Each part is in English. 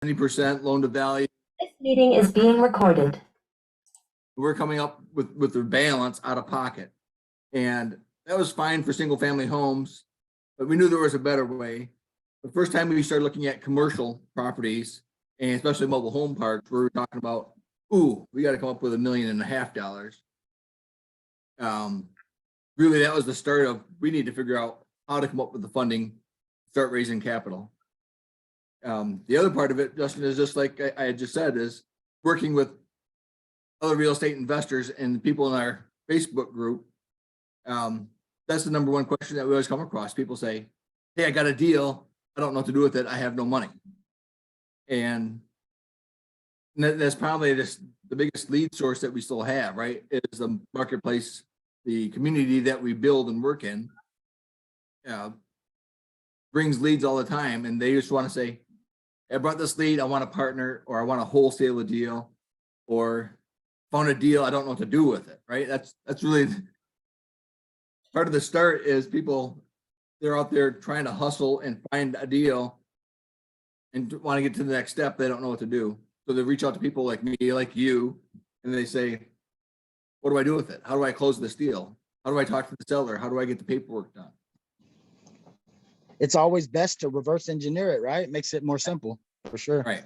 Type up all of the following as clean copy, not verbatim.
70% loan to value. This meeting is being recorded. We're coming up with the balance out of pocket. And that was fine for single family homes, but we knew there was a better way. The first time we started looking at commercial properties, and especially mobile home parks, we were talking about, ooh, we got to come up with $1.5 million. Really, that was the start of, we need to figure out how to come up with the funding, start raising capital. The other part of it, Justin, is just like I had just said, is working with other real estate investors and people in our Facebook group. That's the number one question that we always come across. People say, hey, I got a deal. I don't know what to do with it. I have no money. And that's probably the biggest lead source that we still have, right? Is the marketplace, the community that we build and work in, brings leads all the time. And they just want to say, I brought this lead, I want a partner, or I want to wholesale a deal, or found a deal, I don't know what to do with it, right? That's really part of the start. Is people, they're out there trying to hustle and find a deal and want to get to the next step. They don't know what to do. So they reach out to people like me, like you, and they say, what do I do with it? How do I close this deal? How do I talk to the seller? How do I get the paperwork done? It's always best to reverse engineer it, right? It makes it more simple, for sure. Right.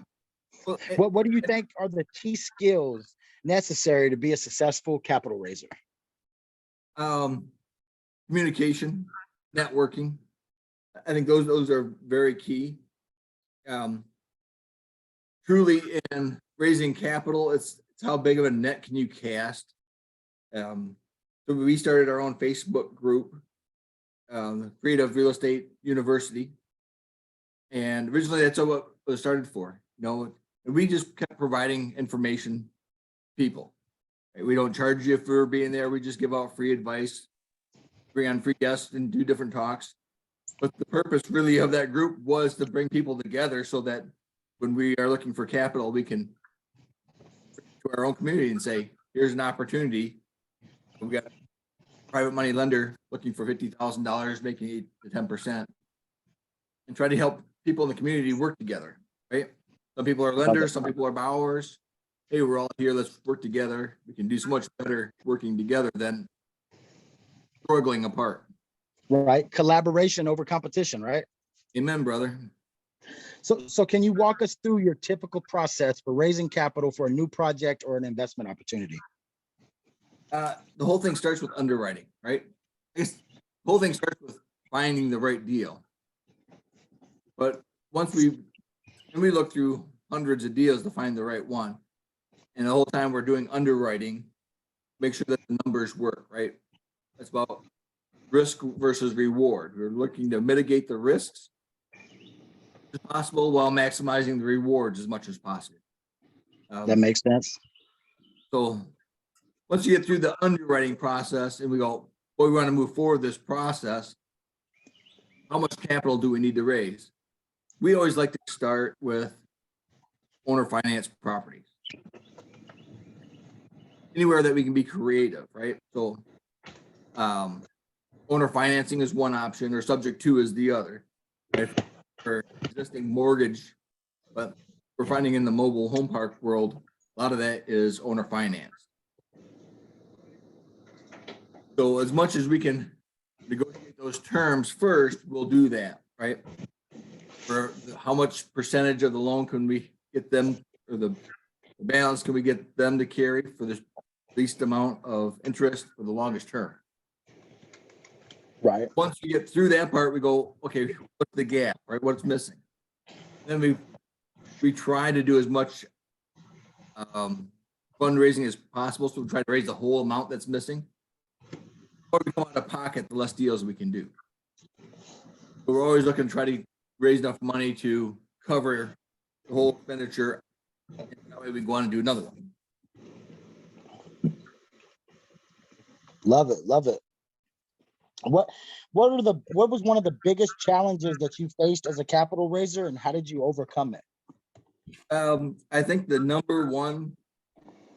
Well, What do you think are the key skills necessary to be a successful capital raiser? Communication, networking. I think those are very key. Truly, in raising capital, it's how big of a net can you cast. So we started our own Facebook group, Creative Real Estate University, and originally that's what it was started for. You know, and we just kept providing information to people. Right? We don't charge you for being there. We just give out free advice, bring on free guests, and do different talks. But the purpose really of that group was to bring people together so that when we are looking for capital, we can to our own community and say, here's an opportunity. We got a private money lender looking for $50,000, making 8 to 10%, and try to help people in the community work together, right? Some people are lenders, some people are borrowers. Hey, we're all here, let's work together. We can do so much better working together than struggling apart. Right, collaboration over competition, right? Amen, brother. So can you walk us through your typical process for raising capital for a new project or an investment opportunity? The whole thing starts with underwriting, right? The whole thing starts with finding the right deal. But once we look through hundreds of deals to find the right one, and the whole time we're doing underwriting, make sure that the numbers work, right? That's about risk versus reward. We're looking to mitigate the risks as possible while maximizing the rewards as much as possible. That makes sense. So once you get through the underwriting process and we go, well, we want to move forward this process, how much capital do we need to raise? We always like to start with owner finance properties. Anywhere that we can be creative, right? So owner financing is one option, or subject to is the other, right? For existing mortgage, but we're finding in the mobile home park world, a lot of that is owner finance. So as much as we can negotiate those terms first, we'll do that, right? For how much percentage of the loan can we get them, or the balance can we get them to carry for the least amount of interest for the longest term? Right. Once we get through that part, we go, okay, what's the gap, right? What's missing? Then we try to do as much fundraising as possible. So we try to raise the whole amount that's missing. Or we come out of pocket, the less deals we can do. But we're always looking to try to raise enough money to cover the whole expenditure. And that way we go on and do another one. Love it, love it. What was one of the biggest challenges that you faced as a capital raiser, and how did you overcome it? I think the number one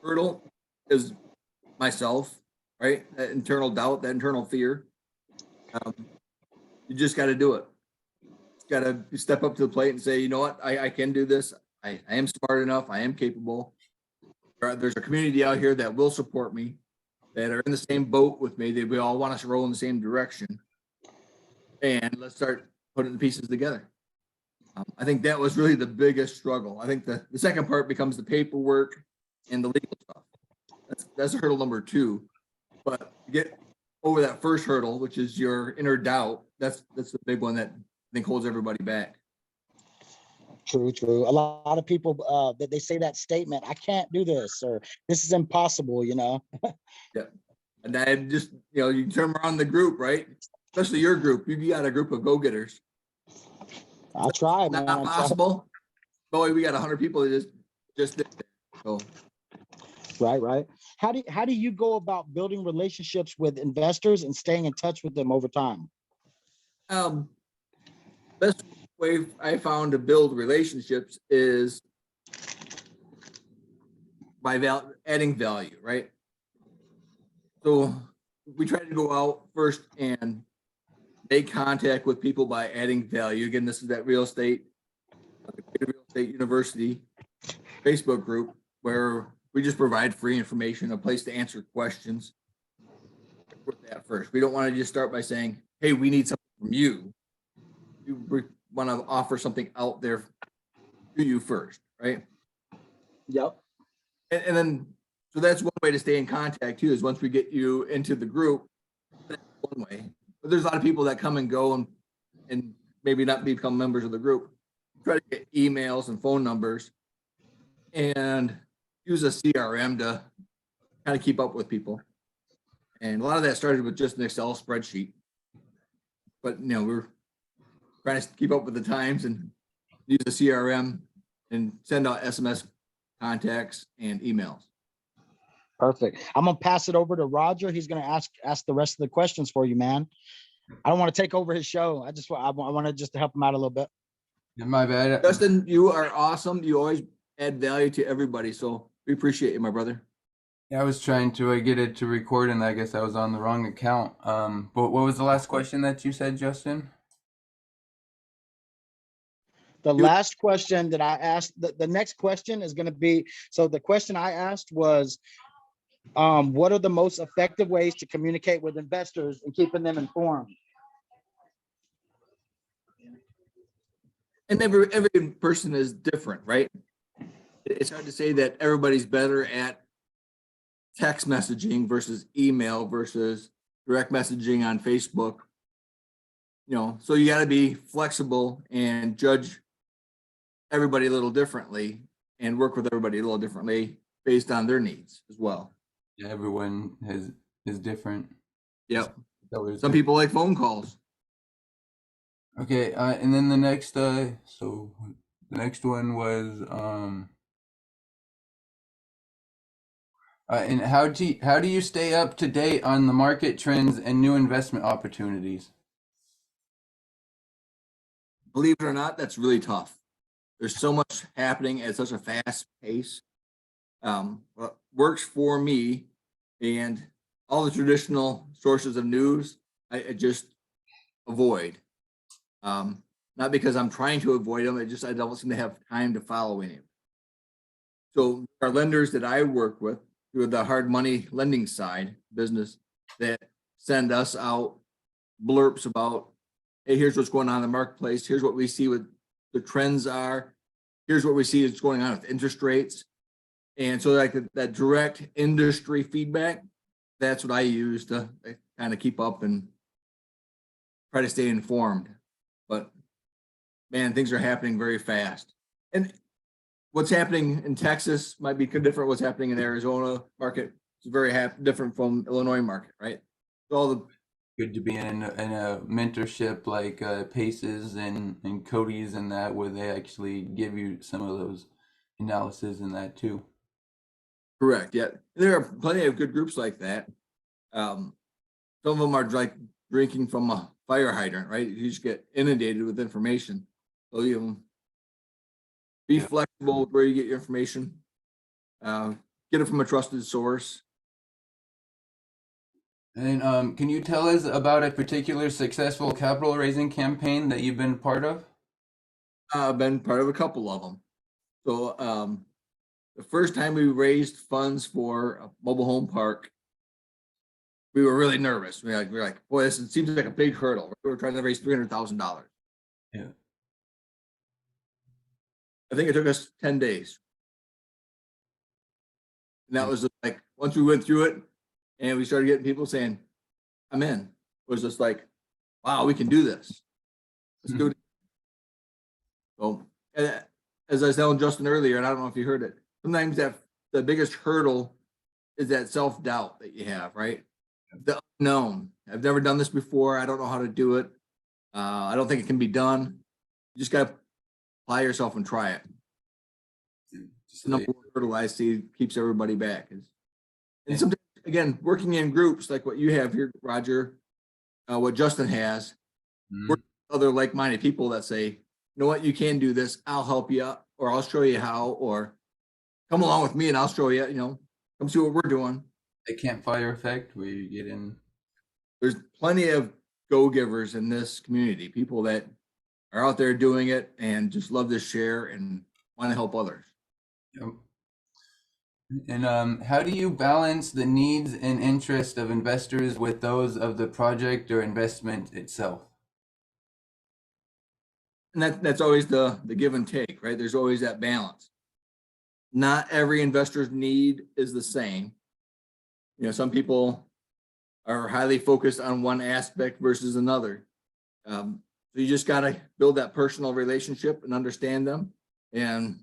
hurdle is myself, right? That internal doubt, that internal fear. You just got to do it. Got to step up to the plate and say, you know what, I can do this. I am smart enough. I am capable. There's a community out here that will support me, that are in the same boat with me. They we all want us to roll in the same direction. And let's start putting the pieces together. I think that was really the biggest struggle. I think the second part becomes the paperwork and the legal stuff. That's hurdle number 2. But to get over that first hurdle, which is your inner doubt, that's the big one that I think holds everybody back. True, true. A lot of people that they say that statement, I can't do this, or this is impossible, you know. Yeah. And then just, you turn around the group, right? Especially your group. You got a group of go-getters. I try, man. Not possible. Boy, we got 100 people that just did that. So Right. How do you go about building relationships with investors and staying in touch with them over time? best way I found to build relationships is by adding value, right? So we try to go out first and make contact with people by adding value. Again, this is that real estate university Facebook group where we just provide free information, a place to answer questions. With that first, we don't want to just start by saying, hey, we need something from you. We want to offer something out there to you first, right? Yep. And then, so that's one way to stay in contact too, is once we get you into the group, that's one way. But there's a lot of people that come and go and maybe not become members of the group. Try to get emails and phone numbers and use a CRM to kind of keep up with people. And a lot of that started with just an Excel spreadsheet. But we're trying to keep up with the times and use a CRM and send out SMS contacts and emails. Perfect. I'm gonna pass it over to Roger. He's gonna ask the rest of the questions for you, man. I don't want to take over his show. I want to just to help him out a little bit. Yeah, my bad. Justin, you are awesome. You always add value to everybody. So we appreciate you, my brother. Yeah, I was trying to get it to record, and I guess I was on the wrong account. But what was the last question that you said, Justin? The last question that I asked, the next question is going to be, so the question I asked was, what are the most effective ways to communicate with investors and keeping them informed? And every person is different, right? It's hard to say that everybody's better at text messaging versus email versus direct messaging on Facebook. So you got to be flexible and judge everybody a little differently and work with everybody a little differently based on their needs as well. Yeah, everyone is different. Yep. Some people like phone calls. Okay, and then the next so the next one was and how do you stay up to date on the market trends and new investment opportunities? Believe it or not, that's really tough. There's so much happening at such a fast pace. What works for me and all the traditional sources of news, I just avoid. Not because I'm trying to avoid them, I don't seem to have time to follow any of them. So our lenders that I work with through the hard money lending side business that send us out blurps about, hey, here's what's going on in the marketplace. Here's what we see what the trends are. Here's what we see is going on with interest rates. And so like that direct industry feedback, that's what I use to kind of keep up and try to stay informed. But man, things are happening very fast. And what's happening in Texas might be different. What's happening in Arizona market is very different from Illinois market, right? So all the Good to be in a mentorship like Paces and Cody's and that, where they actually give you some of those analysis and that too. correct. Yeah, there are plenty of good groups like that. Some of them are like drinking from a fire hydrant, right? You just get inundated with information. So be flexible with where you get your information. Get it from a trusted source. And can you tell us about a particular successful capital raising campaign that you've been part of? I've been part of a couple of them. So the first time we raised funds for a mobile home park, we were really nervous. We're like, boy, this seems like a big hurdle. We were trying to raise $300,000. Yeah. I think it took us 10 days. And that was just like, once we went through it and we started getting people saying, I'm in, it was just like, wow, we can do this. Let's do it. So, as I was telling Justin earlier, and I don't know if you heard it, sometimes that the biggest hurdle is that self-doubt that you have, right? The unknown. I've never done this before. I don't know how to do it. I don't think it can be done. You just got to apply yourself and try it. It's the number one hurdle I see keeps everybody back. And sometimes, again, working in groups like what you have here, Roger, what Justin has, work with other like-minded people that say, you know what, you can do this. I'll help you out, or I'll show you how, or come along with me and I'll show you, come see what we're doing. The campfire effect where you get in. There's plenty of go-givers in this community, people that are out there doing it and just love to share and want to help others. Yep. And how do you balance the needs and interest of investors with those of the project or investment itself? And that's always the give and take, right? There's always that balance. Not every investor's need is the same. Some people are highly focused on one aspect versus another. So you just got to build that personal relationship and understand them and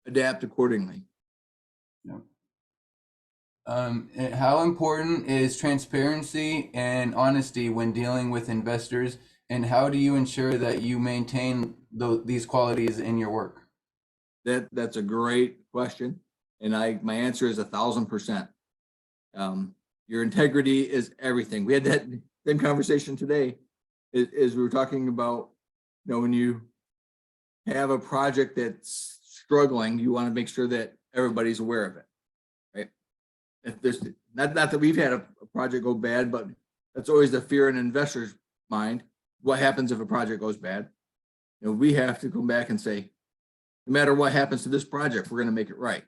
adapt accordingly. Yeah. And how important is transparency and honesty when dealing with investors, and how do you ensure that you maintain these qualities in your work? That's a great question, and my answer is 1,000%. Your integrity is everything. We had that same conversation today, as we were talking about, when you have a project that's struggling, you want to make sure that everybody's aware of it, right? If there's not that we've had a project go bad, but that's always the fear in an investor's mind. What happens if a project goes bad? We have to come back and say, no matter what happens to this project, we're going to make it right.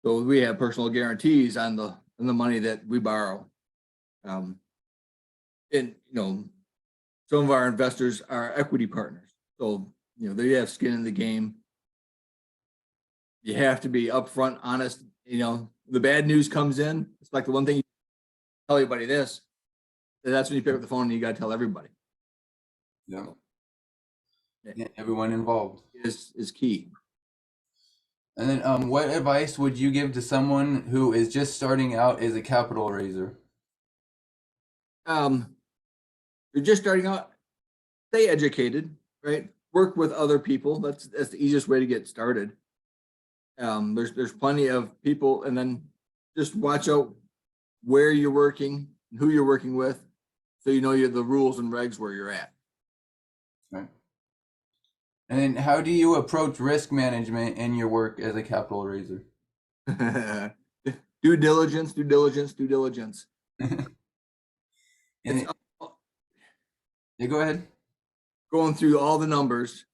So we have personal guarantees on the money that we borrow. And some of our investors are equity partners, so they have skin in the game. You have to be upfront, honest. The bad news comes in. It's like the one thing you tell everybody this. That's when you pick up the phone and you got to tell everybody. Yeah. Everyone involved is key. And then what advice would you give to someone who is just starting out as a capital raiser? You're just starting out, stay educated, right? Work with other people. That's the easiest way to get started. There's plenty of people, and then just watch out where you're working, who you're working with, so you're the rules and regs where you're at. Right. And then how do you approach risk management in your work as a capital raiser? Due diligence. Yeah, go ahead. Going through all the numbers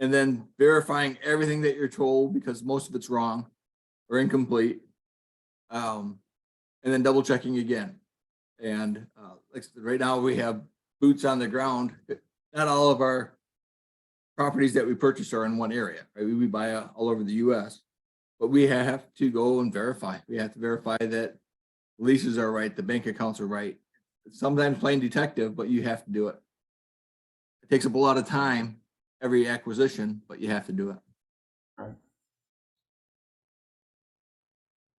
and then verifying everything that you're told, because most of it's wrong or incomplete. And then double checking again. And like right now we have boots on the ground. Not all of our properties that we purchase are in one area, right? We buy all over the US, but we have to go and verify. We have to verify that leases are right, the bank accounts are right. It's sometimes playing detective, but you have to do it. It takes up a lot of time every acquisition, but you have to do it.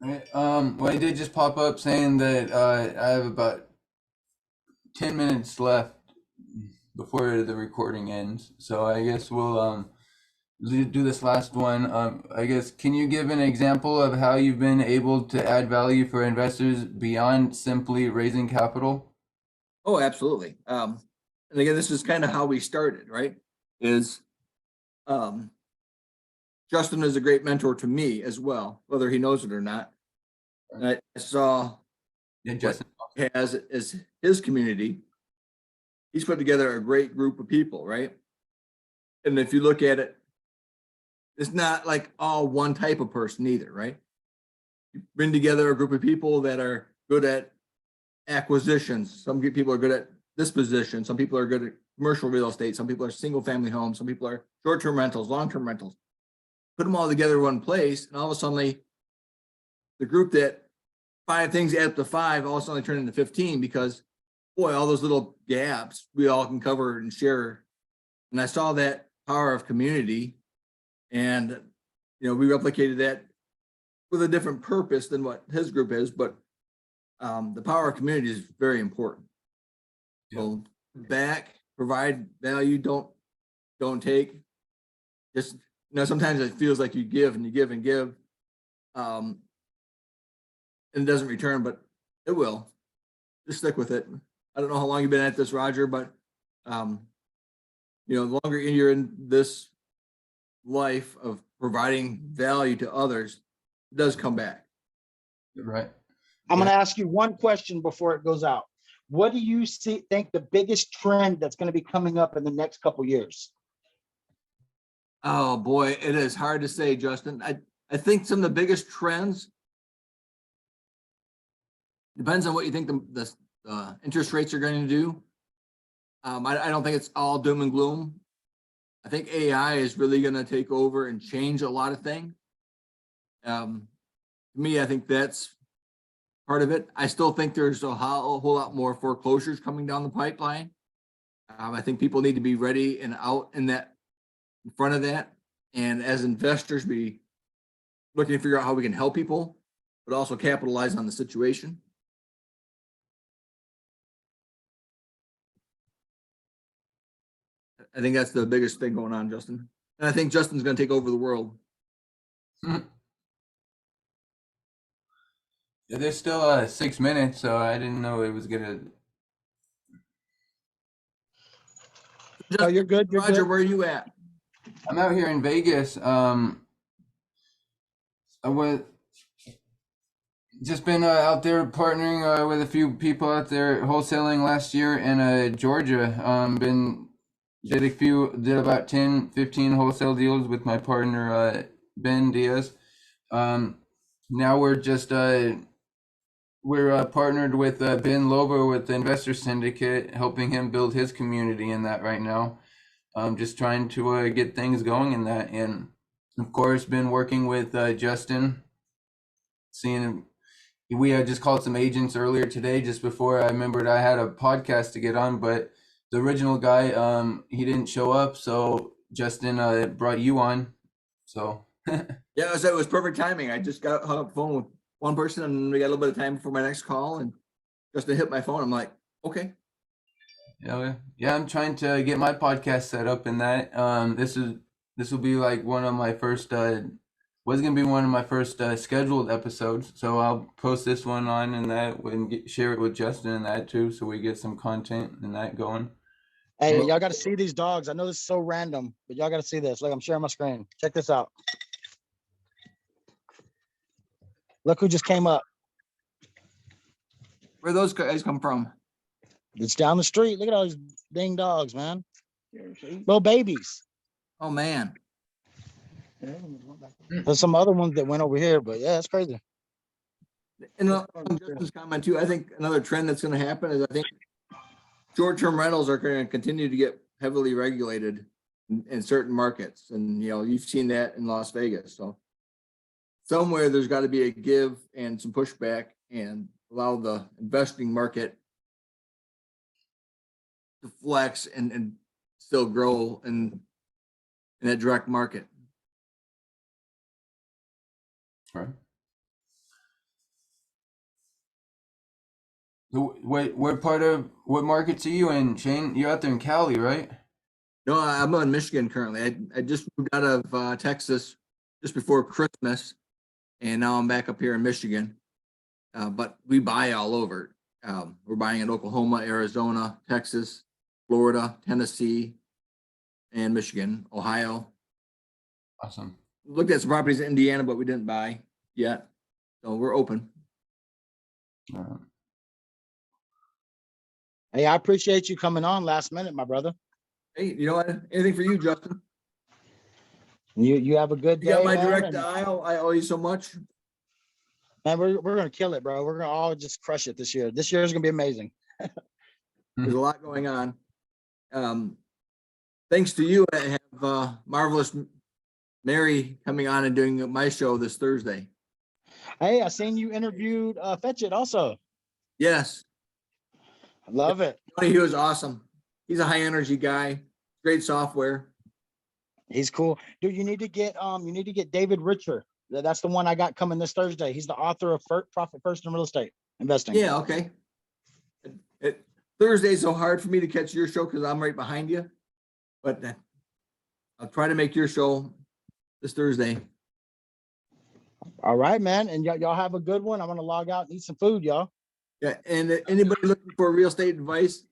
Right. Well, I did just pop up saying that I have about 10 minutes left before the recording ends. So I guess we'll do this last one. I guess, can you give an example of how you've been able to add value for investors beyond simply raising capital? Oh, absolutely. And again, this is kind of how we started, right? Justin is a great mentor to me as well, whether he knows it or not. And I saw Justin has as his community. He's put together a great group of people, right? And if you look at it, it's not like all one type of person either, right? You bring together a group of people that are good at acquisitions. Some people are good at disposition. Some people are good at commercial real estate. Some people are single family homes. Some people are short-term rentals, long-term rentals. Put them all together in one place, and all of a sudden the group that 5 things add up to 5 all of a sudden turn into 15 because boy, all those little gaps we all can cover and share. And I saw that power of community, and we replicated that with a different purpose than what his group is, but the power of community is very important. So provide value, don't take. Just sometimes it feels like you give and you give and give, and it doesn't return, but it will. Just stick with it. I don't know how long you've been at this, Roger, but the longer you're in this life of providing value to others, it does come back. Right. I'm going to ask you one question before it goes out. What do you think the biggest trend that's going to be coming up in the next couple of years? Oh boy, it is hard to say, Justin. I think some of the biggest trends depends on what you think the interest rates are going to do. I don't think it's all doom and gloom. I think AI is really going to take over and change a lot of things. To me, I think that's part of it. I still think there's a whole lot more foreclosures coming down the pipeline. I think people need to be ready and out in front of that. And as investors, be looking to figure out how we can help people, but also capitalize on the situation. I think that's the biggest thing going on, Justin. And I think Justin's going to take over the world. Yeah, there's still 6 minutes, so I didn't know it was gonna. Oh, you're good. You're Roger, good. where are you at? I'm out here in Vegas. I was just been out there partnering with a few people out there wholesaling last year in Georgia. Did about 10, 15 wholesale deals with my partner Ben Diaz. Now we're just we're partnered with Ben Lobo with the Investor Syndicate, helping him build his community in that right now. Just trying to get things going in that, and of course been working with Justin, seeing we had just called some agents earlier today just before I remembered I had a podcast to get on, but the original guy he didn't show up, so Justin brought you on. So Yeah, it was perfect timing. I just got hung up the phone with one person, and we got a little bit of time for my next call, and Justin hit my phone. I'm like, okay. Yeah, I'm trying to get my podcast set up in that. This will be like one of my first was gonna be one of my first scheduled episodes. So I'll post this one on and that and share it with Justin and that too, so we get some content and that going. Hey, y'all got to see these dogs. I know this is so random, but y'all got to see this. Look, I'm sharing my screen. Check this out. Look who just came up. Where those guys come from? It's down the street. Look at all these dang dogs, man. Little babies. Oh man. There's some other ones that went over here, but yeah, it's crazy. And on Justin's comment too, I think another trend that's going to happen is I think short-term rentals are going to continue to get heavily regulated in certain markets, and you've seen that in Las Vegas. So somewhere there's got to be a give and some pushback, and allow the investing market to flex and still grow in that direct market. Right. What markets are you in, Shane? You're out there in Cali, right? No, I'm in Michigan currently. I just moved out of Texas just before Christmas, and now I'm back up here in Michigan. But we buy all over. We're buying in Oklahoma, Arizona, Texas, Florida, Tennessee, and Michigan, Ohio. Awesome. Looked at some properties in Indiana, but we didn't buy yet. So we're open. All right. Hey, I appreciate you coming on last minute, my brother. Hey, you know what? Anything for you, Justin? You have a good You got day, my man. direct and- dial. I owe you so much. Man, we're gonna kill it, bro. We're gonna all just crush it this year. This year is gonna be amazing. There's a lot going on. Thanks to you, I have Marvelous Mary coming on and doing my show this Thursday. Hey, I seen you interviewed Fetch It also. Yes, I love it. Tony, he was awesome. He's a high energy guy, great software. He's cool. Dude, you need to get David Richer. That's the one I got coming this Thursday. He's the author of Profit First in Real Estate Investing. Yeah, okay. Thursday's so hard for me to catch your show because I'm right behind you. But I'll try to make your show this Thursday. All right, man. And y'all have a good one. I'm gonna log out and eat some food, y'all. Yeah, and anybody looking for real estate advice,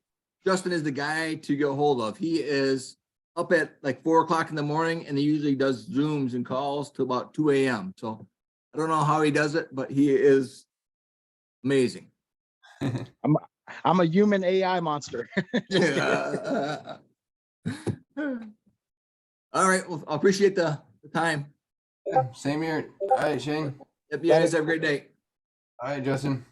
Justin is the guy to get a hold of. He is up at like 4 o'clock in the morning and he usually does Zooms and calls to about 2 a.m. So I don't know how he does it, but he is amazing. I'm a human AI monster. Just kidding. All right. Well, I appreciate the time. Yeah, same here. All right, Shane. Yep, you guys have a great day. All right, Justin.